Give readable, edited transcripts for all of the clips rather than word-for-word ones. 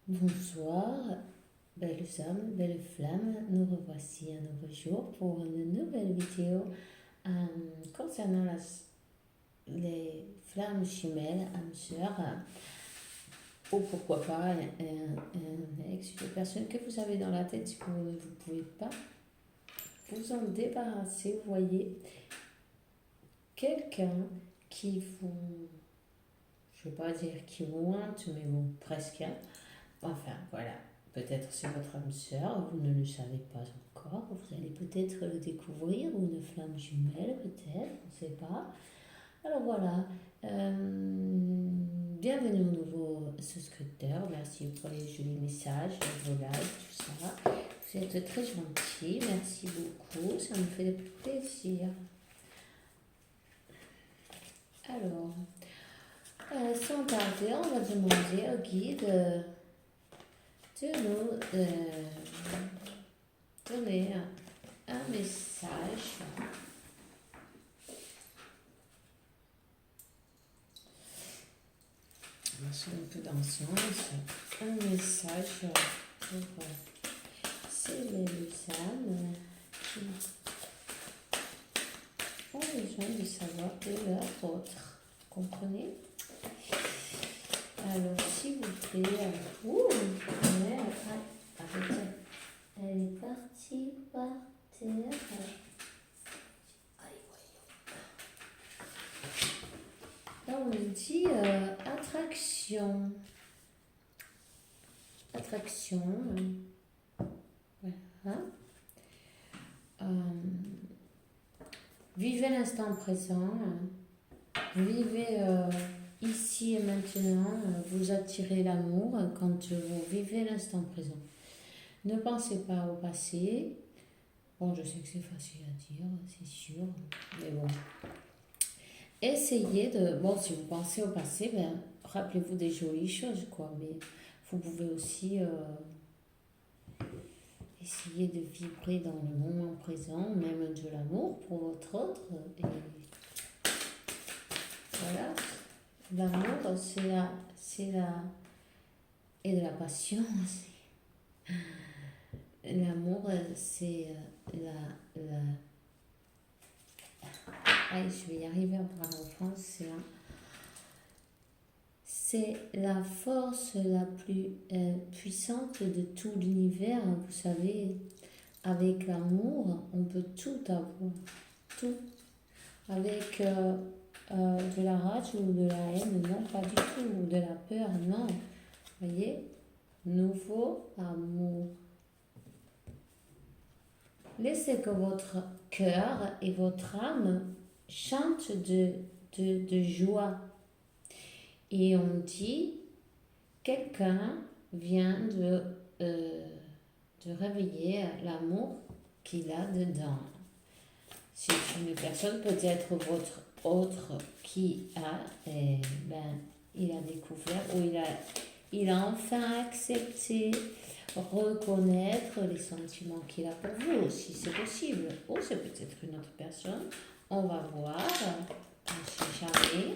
Bonsoir, belles âmes, belles flammes, nous revoici un nouveau jour pour une nouvelle vidéo concernant les flammes jumelles, âmes sœurs, ou pourquoi pas un ex, une personne que vous avez dans la tête que vous ne pouvez pas vous en débarrasser. Vous voyez, quelqu'un qui vous, je ne vais pas dire qui vous hante, mais bon, presque. Enfin, voilà. Peut-être c'est votre âme sœur, vous ne le savez pas encore. Vous allez peut-être le découvrir, ou une flamme jumelle, peut-être, on ne sait pas. Alors voilà. Bienvenue au nouveau souscripteur. Merci pour les jolis messages, vos likes, tout ça. Vous êtes très gentils. Merci beaucoup. Ça me fait plaisir. Alors, sans tarder, on va demander au guide de nous donner un message. On va faire un peu d'encens. Un message pour ces belles âmes qui ont besoin de savoir de leur autre. Vous comprenez? Alors, s'il vous plaît, arrêtez. Elle est partie par terre. Là, on nous dit attraction. Attraction. Voilà. Vivez l'instant présent. Vivez ici et maintenant. Vous attirez l'amour quand vous vivez l'instant présent. Ne pensez pas au passé. Bon, je sais que c'est facile à dire, c'est sûr, mais bon. Essayez de... Bon, si vous pensez au passé, ben, rappelez-vous des jolies choses, quoi. Mais vous pouvez aussi essayer de vibrer dans le moment présent, même de l'amour pour votre autre. Et voilà. L'amour, c'est la... Et de la passion aussi. L'amour, c'est la... Allez, je vais y arriver à parler en français. C'est la force la plus puissante de tout l'univers. Vous savez, avec l'amour, on peut tout avoir. Tout. Avec de la rage ou de la haine, non, pas du tout. Ou de la peur, non. Vous voyez? Nouveau amour. Laissez que votre cœur et votre âme chantent de joie. Et on dit, quelqu'un vient de réveiller l'amour qu'il a dedans. C'est une personne, peut-être votre autre, qui a, il a découvert, ou il a enfin accepté, reconnaître les sentiments qu'il a pour vous, si c'est possible. Ou c'est peut-être une autre personne. On va voir, on ne sait jamais.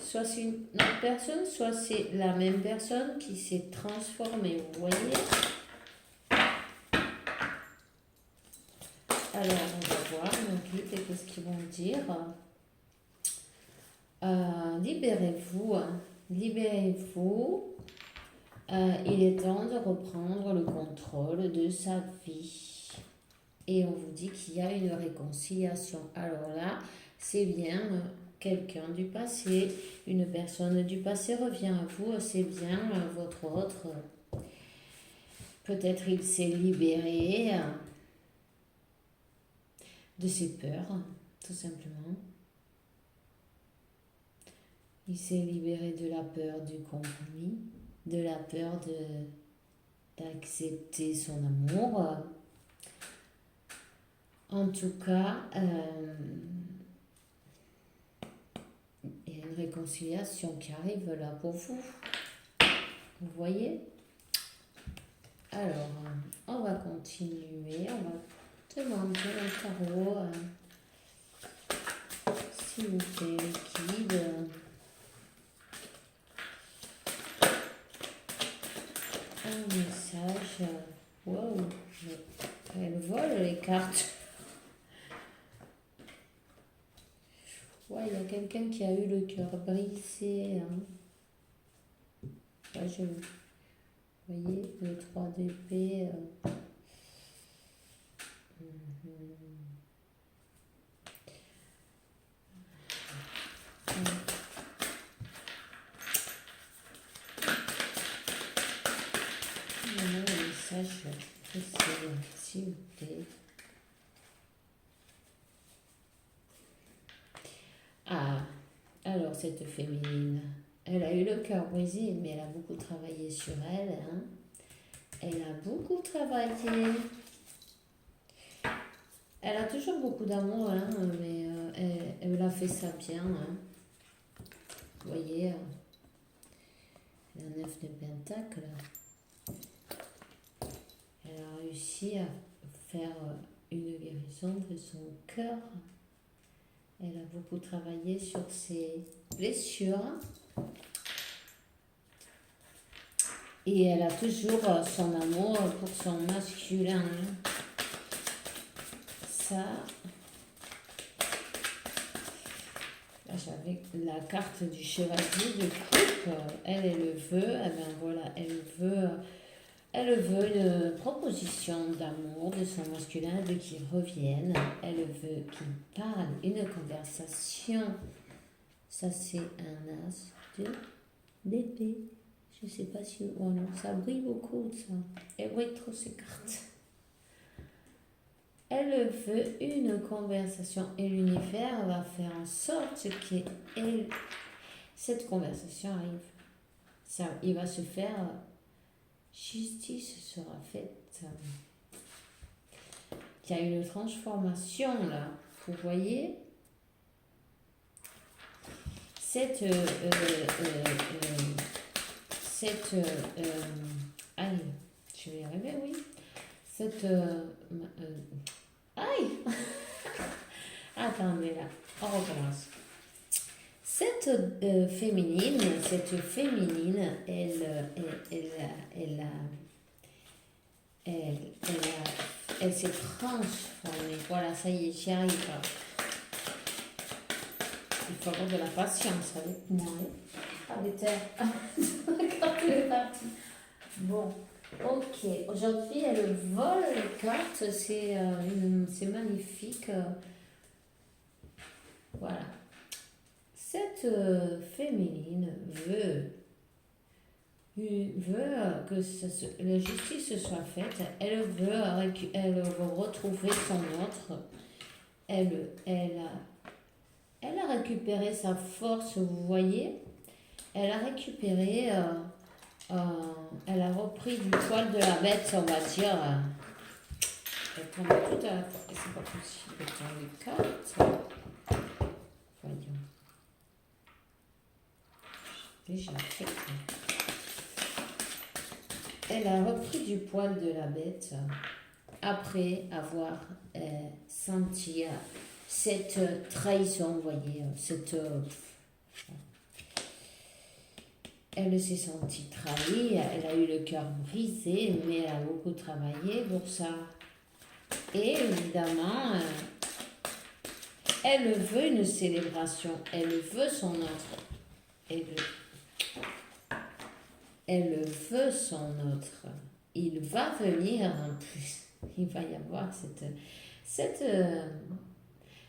Soit c'est une autre personne, soit c'est la même personne qui s'est transformée, vous voyez. Alors, on va voir nos guides et qu'est-ce qu'ils vont dire. Libérez-vous, libérez-vous. Il est temps de reprendre le contrôle de sa vie. Et on vous dit qu'il y a une réconciliation. Alors là, c'est bien quelqu'un du passé, une personne du passé revient à vous, c'est bien votre autre. Peut-être il s'est libéré de ses peurs, tout simplement. Il s'est libéré de la peur du compromis, de la peur d'accepter son amour. En tout cas, il y a une réconciliation qui arrive là pour vous. Vous voyez? Alors, on va continuer. On va demander au tarot, s'il vous plaît, guide. cartes. Ouais, il y a quelqu'un qui a eu le cœur brisé. Hein. Ouais, vous voyez, le 3 d'épée. Le message précédent, s'il vous plaît. Ah, alors cette féminine, elle a eu le cœur brisé, mais elle a beaucoup travaillé sur elle. Hein. Elle a beaucoup travaillé. Elle a toujours beaucoup d'amour, hein, mais elle a fait ça bien. Hein. Vous voyez, la 9 de Pentacle. Elle a réussi à faire une guérison de son cœur. Elle a beaucoup travaillé sur ses blessures. Et elle a toujours son amour pour son masculin. Ça, là j'avais la carte du chevalier de coupe. Elle le veut. Eh bien voilà, elle veut une proposition d'amour de son masculin, elle veut qu'il revienne, elle veut qu'il parle, une conversation. Ça, c'est un as d'épée. Je ne sais pas si... Oh non, ça brille beaucoup, ça. Elle brille trop, ces cartes. Elle veut une conversation et l'univers va faire en sorte que cette conversation arrive. Ça, il va se faire... Justice sera faite. Il y a une transformation là. Vous voyez cette aïe, je vais y arriver, oui. Cette aïe. Attendez là, on recommence. Cette féminine, elle s'est transformée. Voilà, ça y est, j'y arrive. Il faut avoir de la patience avec moi. Ah, mais quand elle est partie. Bon, ok. Aujourd'hui, elle vole les cartes. C'est magnifique. Voilà. Cette féminine veut que la justice soit faite. Elle veut retrouver son autre. Elle a récupéré sa force, vous voyez. Elle a récupéré, elle a repris du poil de la bête, on va dire. Elle tombe tout à la fois. C'est pas possible de prendre les cartes. Voyons. Déjà fait. Elle a repris du poil de la bête après avoir senti cette trahison, vous voyez, elle s'est sentie trahie, elle a eu le cœur brisé, mais elle a beaucoup travaillé pour ça. Et évidemment, elle veut une célébration, elle veut son autre. Elle veut son autre. Il va venir en plus. Il va y avoir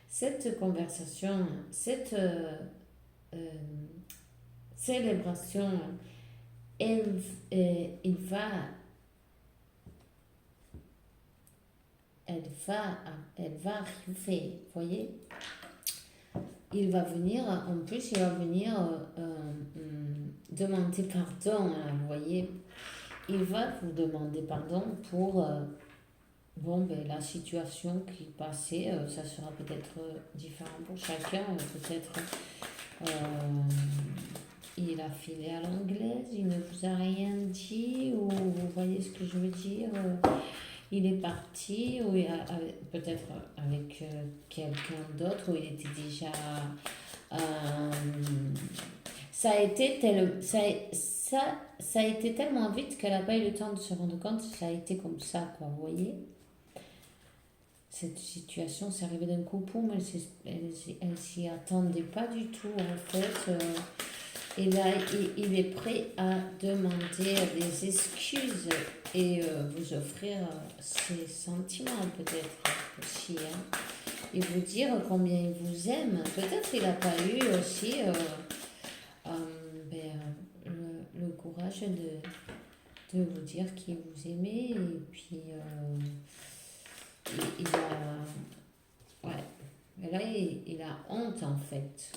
cette conversation, cette célébration. Elle va arriver, vous voyez. Il va venir, en plus, il va venir demander pardon, hein, vous voyez. Il va vous demander pardon pour la situation qui passait. Ça sera peut-être différent pour chacun. Peut-être il a filé à l'anglaise, il ne vous a rien dit, ou vous voyez ce que je veux dire. Il est parti, ou peut-être avec quelqu'un d'autre, où il était déjà... ça a été tellement vite qu'elle n'a pas eu le temps de se rendre compte. Ça a été comme ça, quoi, vous voyez. cette situation, c'est arrivé d'un coup, poum, elle s'y attendait pas du tout en fait. Et là, il est prêt à demander des excuses et vous offrir ses sentiments peut-être aussi. Hein, et vous dire combien il vous aime. Peut-être il n'a pas eu aussi le courage de vous dire qu'il vous aimait. Et puis, il a... Ouais. Mais là, il a honte en fait.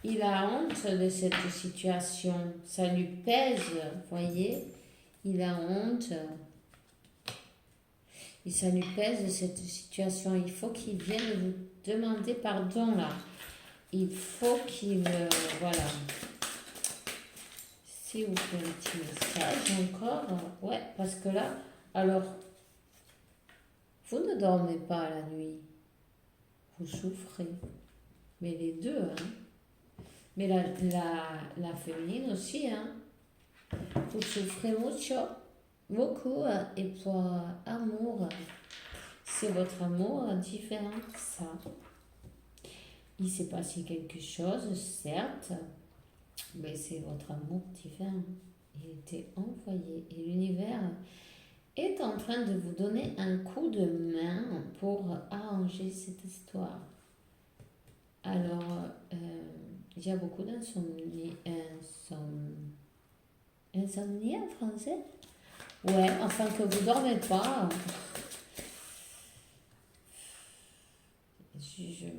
Il a honte de cette situation. Ça lui pèse, vous voyez. Il a honte. Et ça lui pèse de cette situation. Il faut qu'il vienne vous demander pardon là. Il faut qu'il... voilà. Si vous faites un petit message encore. Ouais, parce que là, alors, vous ne dormez pas la nuit. Vous souffrez. Mais les deux, hein. Mais la féminine aussi, hein. Vous souffrez mucho, beaucoup. Et pour amour, c'est votre amour différent, ça. Il s'est passé quelque chose, certes, mais c'est votre amour différent. Il était envoyé et l'univers est en train de vous donner un coup de main pour arranger cette histoire. Alors, il y a beaucoup d'insomnie. Insomnie en français? Ouais, enfin que vous dormez pas. Jugement.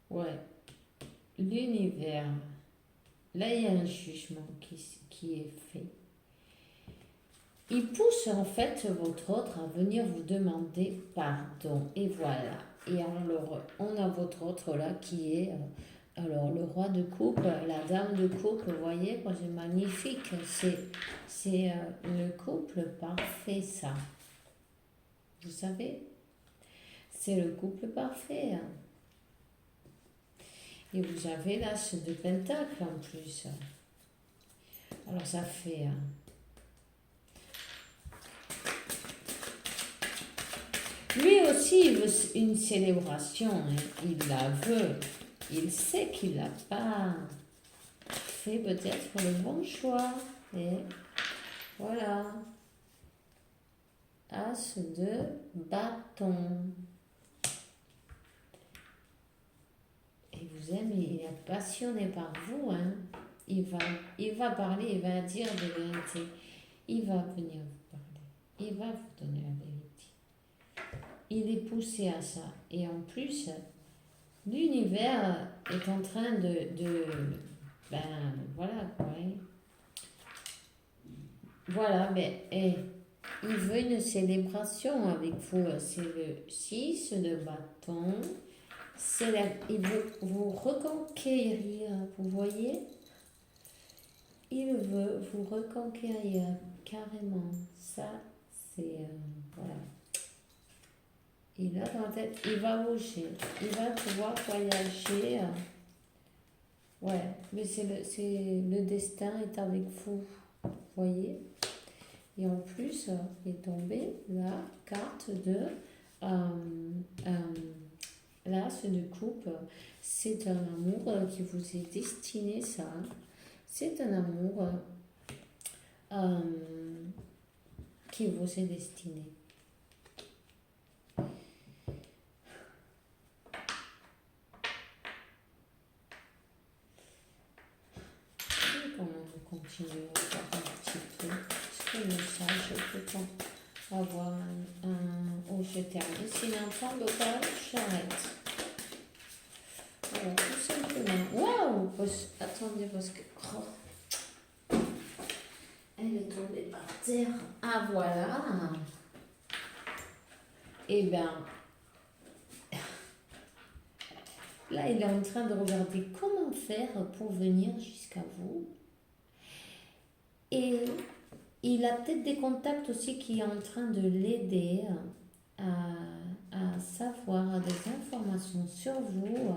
Ouais. L'univers. Là, il y a un jugement qui est fait. Il pousse en fait votre autre à venir vous demander pardon. Et voilà. Et on a votre autre là qui est alors le roi de coupe, la dame de coupe, vous voyez, c'est magnifique. C'est le couple parfait, ça. Vous savez, c'est le couple parfait. Hein. Et vous avez l'as de pentacle en plus. Alors ça fait... Lui aussi, il veut une célébration. Hein. Il la veut. Il sait qu'il n'a pas fait peut-être le bon choix. Et voilà. As de bâton. Il vous aime, il est passionné par vous. Hein. Il va parler, il va dire des vérités. Il va venir vous parler. Il va vous donner la vérité. Il est poussé à ça. Et en plus, l'univers est en train ben, voilà, ouais. Voilà, mais il veut une célébration avec vous. C'est le 6 de bâton. Il veut vous reconquérir, vous voyez? Il veut vous reconquérir, carrément. Ça, c'est... voilà. Il a dans la tête, il va bouger, il va pouvoir voyager. Ouais, mais le destin est avec vous, voyez. Et en plus, il est tombé la carte de l'as de coupe. C'est un amour qui vous est destiné, ça. C'est un amour qui vous est destiné. On continue encore un petit peu. Est-ce que le message peut avoir où je termine? S'il entend le pas, j'arrête. Voilà, tout simplement. Waouh! Attendez, parce que. Oh, elle est tombée par terre. Ah, voilà. Eh bien. Là, il est en train de regarder comment faire pour venir jusqu'à vous. Et il a peut-être des contacts aussi qui sont en train de l'aider à savoir des informations sur vous.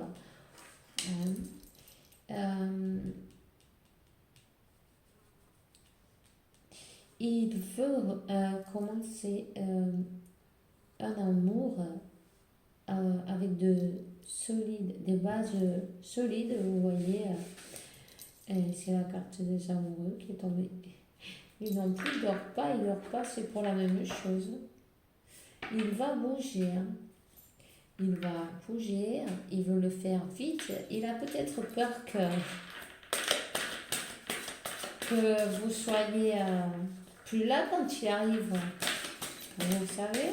il veut commencer un amour avec des bases solides, vous voyez. C'est la carte des amoureux qui est tombée. Il non plus, il dort pas, c'est pour la même chose. Il va bouger, hein. Il va bouger, il veut le faire vite. Il a peut-être peur que vous soyez plus là quand il arrive. Vous savez?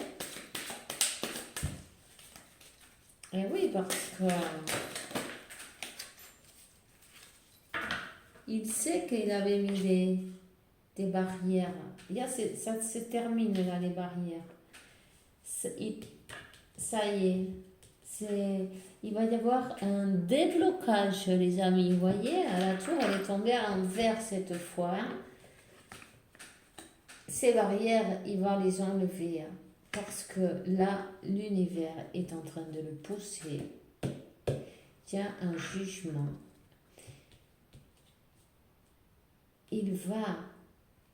Et oui, parce que il sait qu'il avait mis des barrières. Ça se termine là, les barrières. Ça y est. Il va y avoir un déblocage, les amis. Vous voyez, la tour, elle est tombée à l'envers cette fois. Ces barrières, il va les enlever. Parce que là, l'univers est en train de le pousser. Il y a un jugement. Il va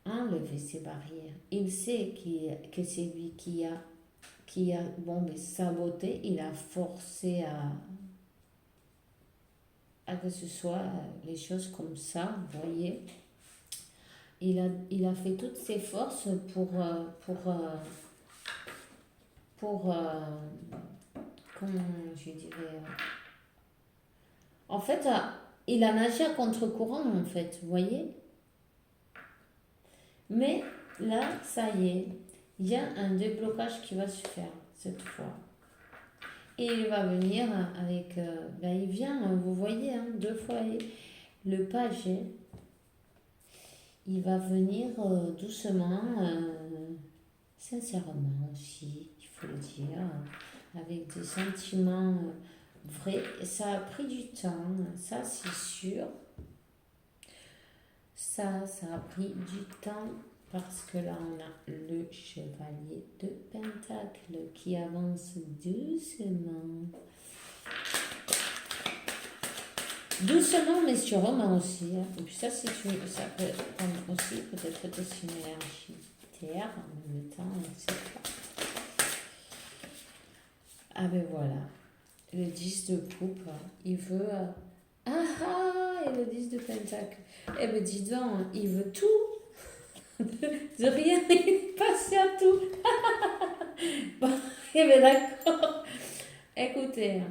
enlever ces barrières. Il sait que c'est lui qui a saboté, il a forcé à que ce soit les choses comme ça, vous voyez. Il a fait toutes ses forces pour comment je dirais, en fait, il a nagé à contre-courant, en fait, vous voyez. Mais là, ça y est, il y a un déblocage qui va se faire cette fois. Et il va venir avec... il vient, vous voyez, hein, 2 fois le page. Il va venir doucement, sincèrement aussi, il faut le dire, avec des sentiments vrais. Ça a pris du temps, ça c'est sûr. Ça a pris du temps parce que là on a le chevalier de Pentacle qui avance doucement. Doucement mais sûrement aussi. Et puis ça peut aussi peut-être être une énergie terre en même temps, etc. Ah ben voilà. Le 10 de coupe, il veut... et le 10 de Pentacle. Eh ben dis donc, il veut tout. De rien, il passe à tout. Bon, eh ben d'accord. Écoutez,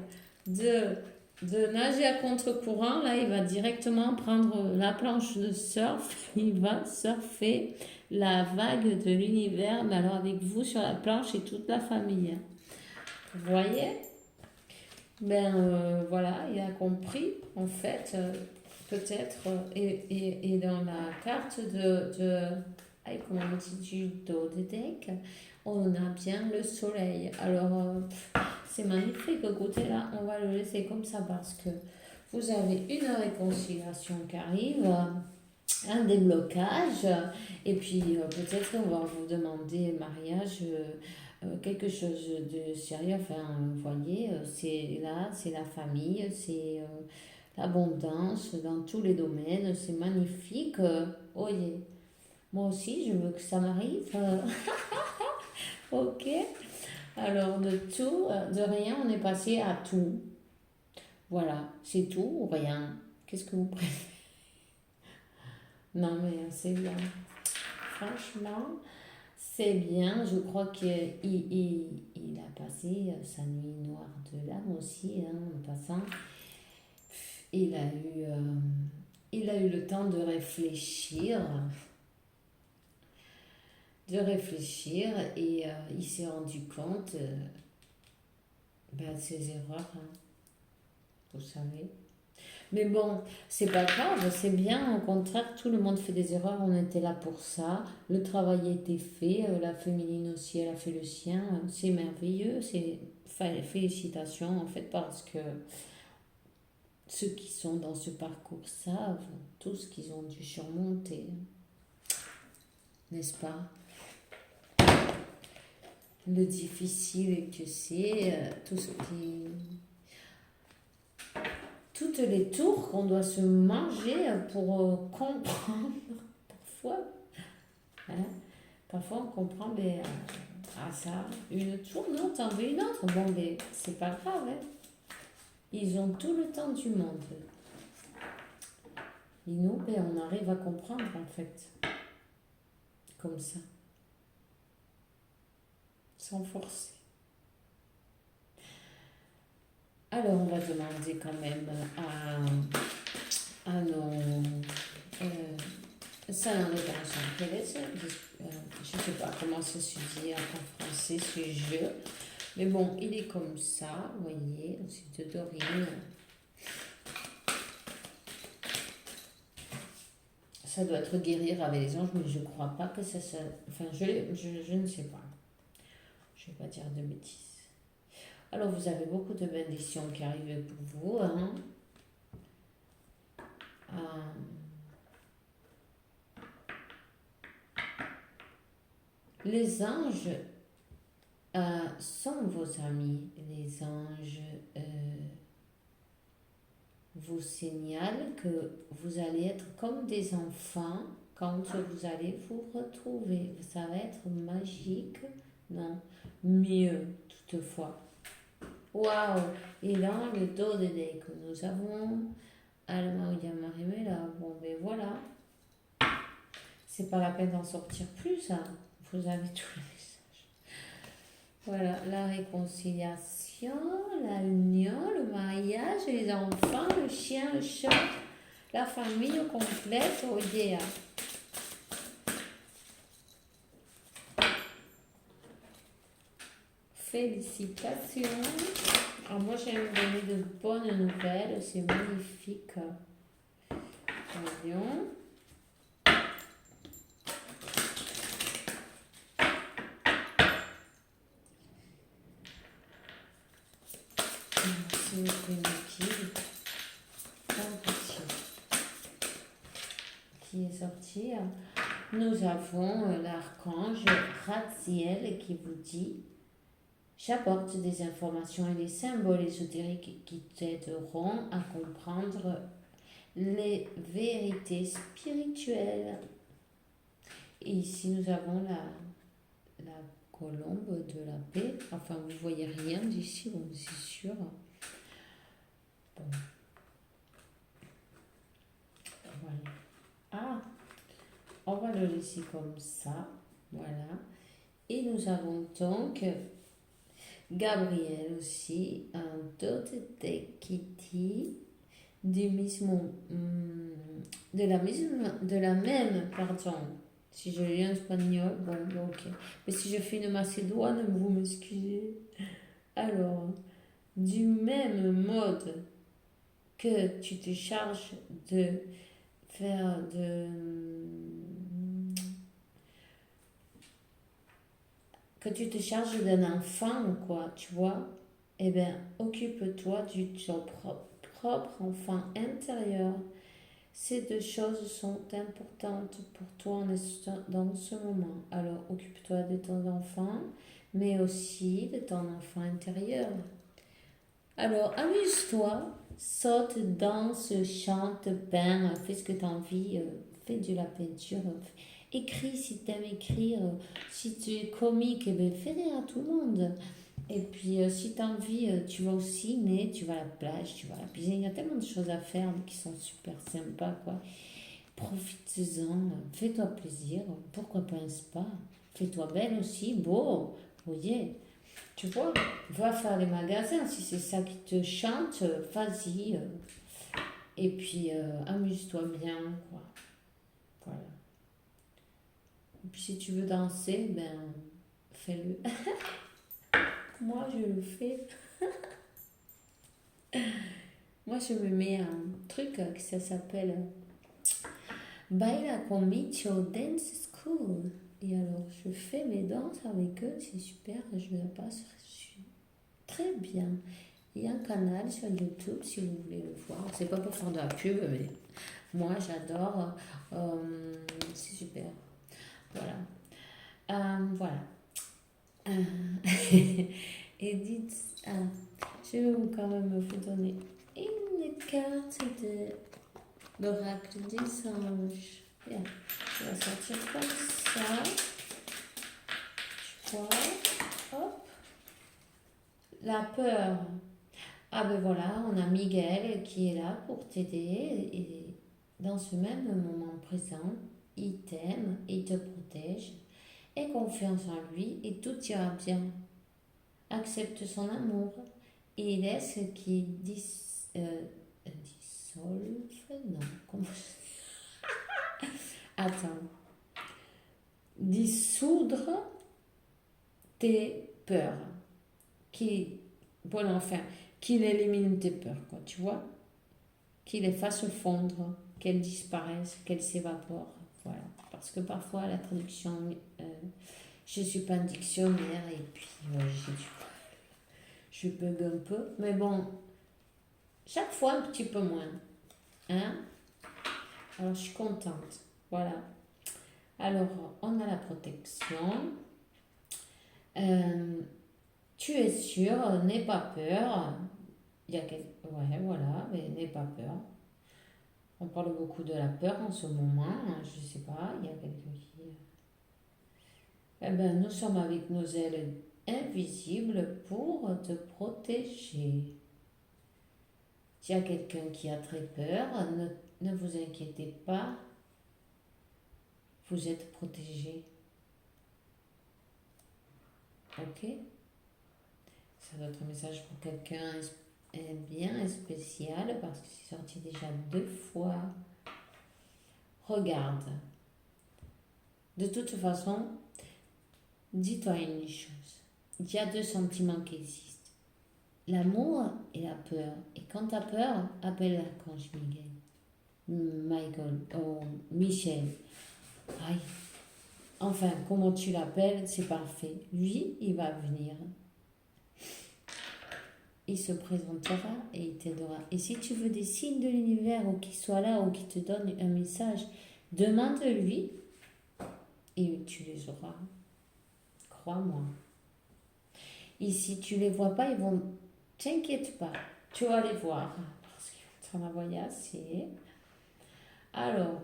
de nager à contre-courant, là, il va directement prendre la planche de surf. Il va surfer la vague de l'univers, mais alors avec vous sur la planche et toute la famille. Vous voyez? Voilà, il a compris, en fait, peut-être, et dans la carte comment on dit, du dos de deck, on a bien le soleil. Alors, c'est magnifique, écoutez, là, on va le laisser comme ça parce que vous avez une réconciliation qui arrive, un déblocage, et puis peut-être on va vous demander mariage, quelque chose de sérieux. Enfin, vous voyez, c'est la famille, c'est l'abondance dans tous les domaines, c'est magnifique. Voyez, moi aussi, je veux que ça m'arrive. Ok. Alors, de tout, de rien, on est passé à tout. Voilà, c'est tout ou rien. Qu'est-ce que vous préférez? Non, mais c'est bien. Franchement, c'est bien. Je crois qu'il a passé sa nuit noire de l'âme aussi, hein, en passant. Il a eu le temps de réfléchir. Et il s'est rendu compte de ses erreurs, hein, vous savez. Mais bon, c'est pas grave, c'est bien, au contraire, tout le monde fait des erreurs, on était là pour ça, le travail a été fait, la féminine aussi, elle a fait le sien, c'est merveilleux, félicitations en fait, parce que ceux qui sont dans ce parcours savent tout ce qu'ils ont dû surmonter, n'est-ce pas? Le difficile que c'est, toutes les tours qu'on doit se manger pour comprendre parfois. Hein? Parfois, on comprend, mais ça, une tour, non, t'en veux une autre. Bon, mais c'est pas grave. Hein? Ils ont tout le temps du monde. Et nous, ben, on arrive à comprendre, en fait, comme ça, sans forcer. Alors, on va demander quand même à nos salons de danse anglaise. Je ne sais pas comment ça se dit en français, ce jeu. Mais bon, il est comme ça, vous voyez. C'est de Dorine. Ça doit être guérir avec les anges, mais je ne crois pas que ça... Enfin, je ne sais pas. Je ne vais pas dire de bêtises. Alors, vous avez beaucoup de bénédictions qui arrivent pour vous. Hein. Les anges sont vos amis. Les anges vous signalent que vous allez être comme des enfants quand vous allez vous retrouver. Ça va être magique. Non, mieux toutefois. Waouh! Et là, le dos de dé que nous avons, Alma Yamaremela. Bon, ben voilà. C'est pas la peine d'en sortir plus, ça. Vous avez tous les messages. Voilà, la réconciliation, la union, le mariage, les enfants, le chien, le chat, la famille complète, oh yeah. Félicitations. Alors moi, j'ai me donner de bonnes nouvelles, c'est magnifique. Voyons. C'est une qui est sorti. Nous avons l'archange Ratziel qui vous dit: j'apporte des informations et des symboles ésotériques qui t'aideront à comprendre les vérités spirituelles. Et ici, nous avons la colombe de la paix. Enfin, vous ne voyez rien d'ici, bon, c'est sûr. Bon. Voilà. Ah, on va le laisser comme ça. Voilà. Et nous avons donc Gabriel aussi, un dote de Kitty, de la même, pardon. Si je lis en espagnol, bon, ok. Mais si je fais une macédoine, vous m'excusez. Alors, du même mode que tu te charges de faire que tu te charges d'un enfant, quoi, tu vois, eh bien, occupe-toi de ton propre enfant intérieur. Ces deux choses sont importantes pour toi dans ce moment. Alors, occupe-toi de ton enfant, mais aussi de ton enfant intérieur. Alors, amuse-toi, saute, danse, chante, peins, fais ce que tu as envie, fais de la peinture, écris si tu aimes écrire, si tu es comique, eh bien, fais rire à tout le monde. Et puis, si tu as envie, tu vas au ciné, tu vas à la plage, tu vas à la piscine. Il y a tellement de choses à faire qui sont super sympas, quoi. Profite-en, fais-toi plaisir. Pourquoi pas un spa? Fais-toi belle aussi, beau. Voyez, tu vois, va faire les magasins. Si c'est ça qui te chante, vas-y. Et puis, amuse-toi bien, quoi. Voilà. Et puis, si tu veux danser, ben, fais-le. Moi, je le fais. Moi, je me mets un truc qui ça s'appelle Baila conmigo Dance School. Et alors, je fais mes danses avec eux, c'est super, je la passe très bien. Il y a un canal sur YouTube si vous voulez le voir. C'est pas pour faire de la pub, mais moi, j'adore. C'est super. Voilà. Voilà. Et dites, je vais quand même vous donner une carte de l'oracle des anges. Bien, je vais sortir comme ça. ça. Tu vois, hop. La peur. Ah ben voilà, on a Miguel qui est là pour t'aider et dans ce même moment présent, il t'aime, il te protège, aie confiance en lui et tout ira bien. Accepte son amour et laisse qu'il dissolve, non, comment attends, dissoudre tes peurs, qui, bon enfin, qu'il élimine tes peurs, quoi, tu vois, qu'il les fasse fondre, qu'elles disparaissent, qu'elles s'évaporent, voilà. Parce que parfois la traduction, je ne suis pas un dictionnaire et puis je bug un peu, mais bon, chaque fois un petit peu moins, hein. Alors je suis contente, voilà. Alors on a la protection. Tu es sûr, n'aie pas peur. Il y a ouais, voilà, mais n'aie pas peur. On parle beaucoup de la peur en ce moment, hein, je sais pas, il y a quelqu'un qui... Eh ben, nous sommes avec nos ailes invisibles pour te protéger. S'il y a quelqu'un qui a très peur, ne vous inquiétez pas, vous êtes protégé. Ok? Ça doit être un message pour quelqu'un bien spécial parce que c'est sorti déjà 2 fois. Regarde. De toute façon, dis-toi une chose. Il y a 2 sentiments qui existent. L'amour et la peur. Et quand tu as peur, appelle l'archange Miguel. Michael, oh, Michel. Aïe. Enfin, comment tu l'appelles, c'est parfait. Lui, il va venir. Il se présentera et il t'aidera. Et si tu veux des signes de l'univers ou qu'il soit là ou qu'il te donne un message, demande-lui et tu les auras. Crois-moi. Et si tu les vois pas, ils vont... T'inquiète pas, tu vas les voir parce qu'ils vont t'en envoyer assez. Alors,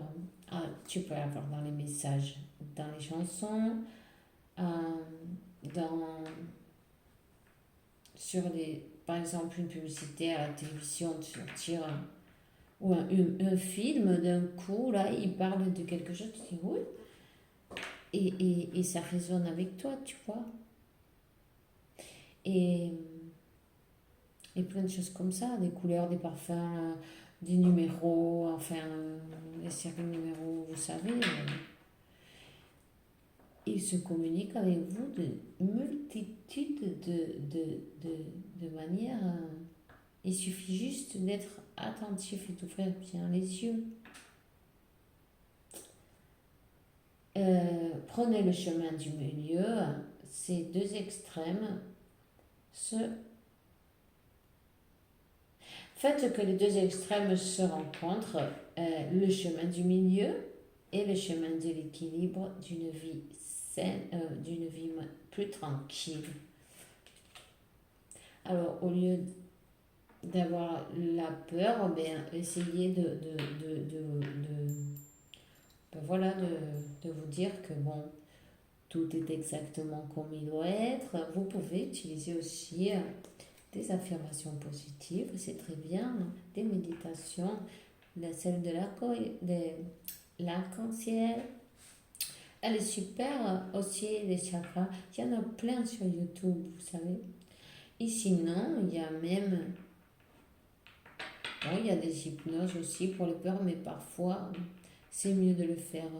tu peux avoir dans les messages, dans les chansons, euh, sur par exemple une publicité à la télévision de sortir ou un film, d'un coup, là, il parle de quelque chose, tu dis oui, et ça résonne avec toi, tu vois. Et, et plein de choses comme ça, des couleurs, des parfums, des numéros, enfin, les séries numéros, vous savez. Il se communique avec vous de multitudes de manières. Il suffit juste d'être attentif et d'ouvrir bien les yeux. Prenez le chemin du milieu. Ces 2 extrêmes Faites que les 2 extrêmes se rencontrent, le chemin du milieu et le chemin de l'équilibre d'une vie saine, d'une vie plus tranquille. Alors, au lieu d'avoir la peur, ben, essayez voilà, de vous dire que bon, tout est exactement comme il doit être. Vous pouvez utiliser aussi des affirmations positives, c'est très bien, des méditations, celle de l'arc-en-ciel. Elle est super aussi, les chakras. Il y en a plein sur YouTube, vous savez. Et sinon, il y a même... Bon, il y a des hypnoses aussi pour les peurs, mais parfois, c'est mieux de le faire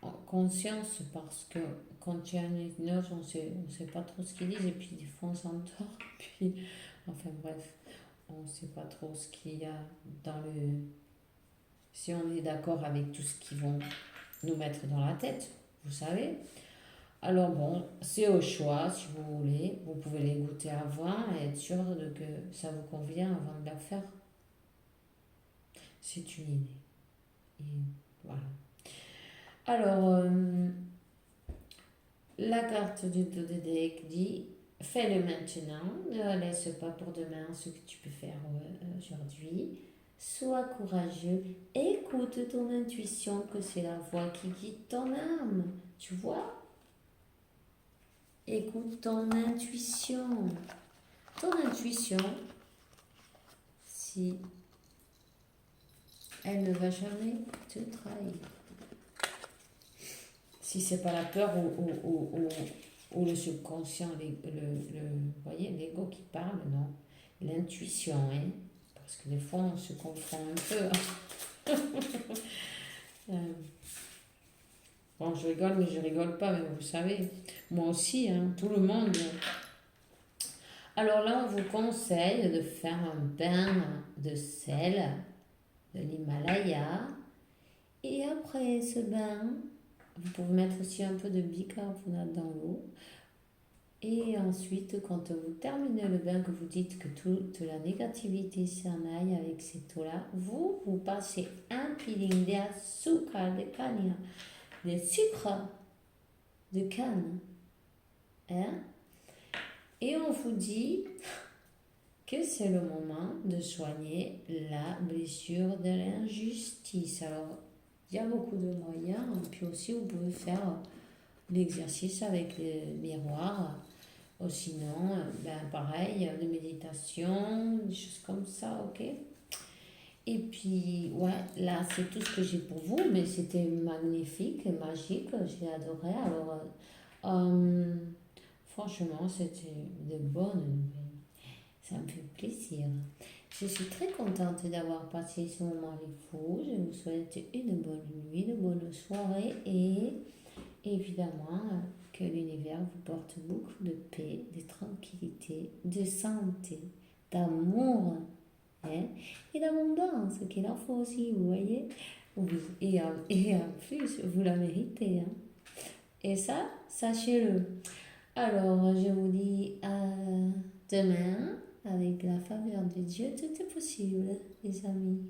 en conscience parce que quand tu as une hypnose, on sait pas trop ce qu'ils disent et puis des fois on s'endort. Puis, enfin bref, on ne sait pas trop ce qu'il y a dans le... Si on est d'accord avec tout ce qu'ils vont nous mettre dans la tête, vous savez. Alors bon, c'est au choix si vous voulez. Vous pouvez les goûter avant et être sûr que ça vous convient avant de la faire. C'est une idée. Et voilà. Alors, la carte du deck dit fais-le maintenant, ne laisse pas pour demain ce que tu peux faire aujourd'hui. Sois courageux, écoute ton intuition, que c'est la voix qui guide ton âme. Tu vois? Écoute ton intuition. Ton intuition, si elle ne va jamais te trahir. Si c'est pas la peur ou le subconscient, voyez, l'ego qui parle, non. L'intuition, hein. Parce que des fois, on se confond un peu. Bon, je rigole, mais je rigole pas, mais vous savez. Moi aussi, hein, tout le monde. Alors là, on vous conseille de faire un bain de sel de l'Himalaya. Et après ce bain, vous pouvez mettre aussi un peu de bicarbonate dans l'eau. Et ensuite, quand vous terminez le bain, que vous dites que toute la négativité s'en aille avec cette eau-là, vous passez un peeling d'azúcar de caña, de sucre de canne. Hein? Et on vous dit que c'est le moment de soigner la blessure de l'injustice. Alors, il y a beaucoup de moyens. Puis aussi, vous pouvez faire l'exercice avec le miroir. Ou sinon, pareil, de méditation, des choses comme ça, ok? Et puis, ouais, là, c'est tout ce que j'ai pour vous, mais c'était magnifique et magique, j'ai adoré. Alors, franchement, c'était de bonnes nouvelles. Ça me fait plaisir. Je suis très contente d'avoir passé ce moment avec vous. Je vous souhaite une bonne nuit, une bonne soirée et évidemment que l'univers vous porte beaucoup de paix, de tranquillité, de santé, d'amour, hein, et d'abondance, qu'il en faut aussi, vous voyez. Oui, et en plus, vous la méritez. Hein. Et ça, sachez-le. Alors, je vous dis à demain. Avec la faveur de Dieu, tout est possible, les amis.